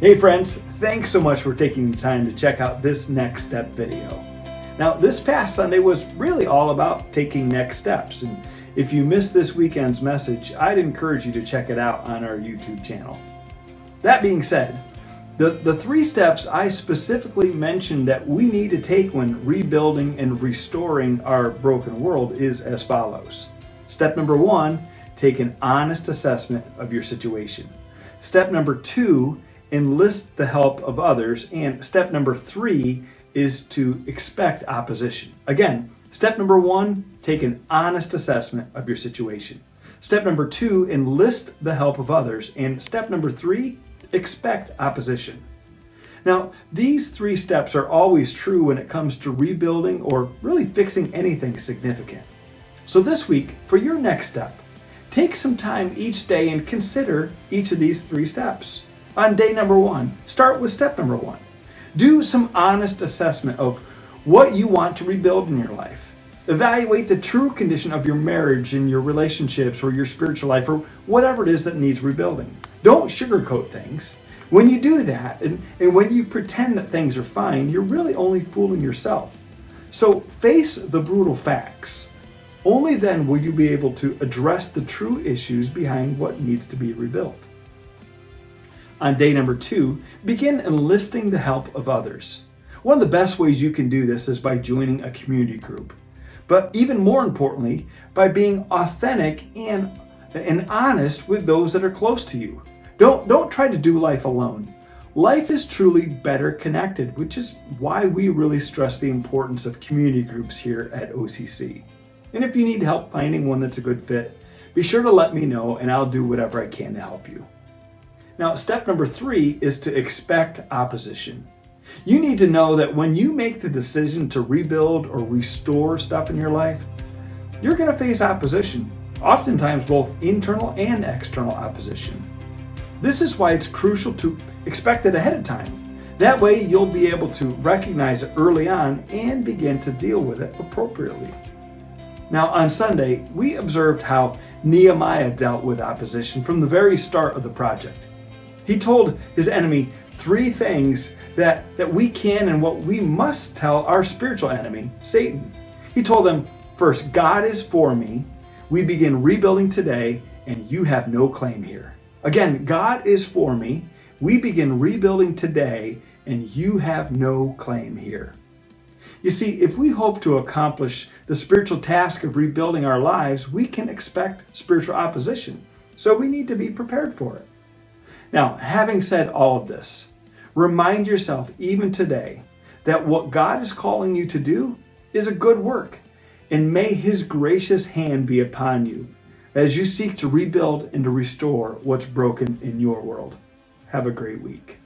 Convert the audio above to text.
Hey friends, thanks so much for taking the time to check out this next step video. Now, this past Sunday was really all about taking next steps, and if you missed this weekend's message, I'd encourage you to check it out on our YouTube channel. That being said, the three steps I specifically mentioned that we need to take when rebuilding and restoring our broken world is as follows. Step number 1, take an honest assessment of your situation. Step number 2, enlist the help of others. And step number 3 is to expect opposition. Again, step number 1, take an honest assessment of your situation. Step number 2, enlist the help of others. And step number 3, expect opposition. Now, these 3 steps are always true when it comes to rebuilding or really fixing anything significant. So this week, for your next step, take some time each day and consider each of these 3 steps. On day number 1, start with step number 1. Do some honest assessment of what you want to rebuild in your life. Evaluate the true condition of your marriage and your relationships or your spiritual life or whatever it is that needs rebuilding. Don't sugarcoat things. When you do that and when you pretend that things are fine, you're really only fooling yourself. So face the brutal facts. Only then will you be able to address the true issues behind what needs to be rebuilt. On day number 2, begin enlisting the help of others. One of the best ways you can do this is by joining a community group. But even more importantly, by being authentic and honest with those that are close to you. Don't try to do life alone. Life is truly better connected, which is why we really stress the importance of community groups here at OCC. And if you need help finding one that's a good fit, be sure to let me know and I'll do whatever I can to help you. Now, step number 3 is to expect opposition. You need to know that when you make the decision to rebuild or restore stuff in your life, you're going to face opposition, oftentimes both internal and external opposition. This is why it's crucial to expect it ahead of time. That way you'll be able to recognize it early on and begin to deal with it appropriately. Now, on Sunday, we observed how Nehemiah dealt with opposition from the very start of the project. He told his enemy 3 things that we can and what we must tell our spiritual enemy, Satan. He told them, first, God is for me. We begin rebuilding today, and you have no claim here. Again, God is for me. We begin rebuilding today, and you have no claim here. You see, if we hope to accomplish the spiritual task of rebuilding our lives, we can expect spiritual opposition. So we need to be prepared for it. Now, having said all of this, remind yourself even today that what God is calling you to do is a good work, and may His gracious hand be upon you as you seek to rebuild and to restore what's broken in your world. Have a great week.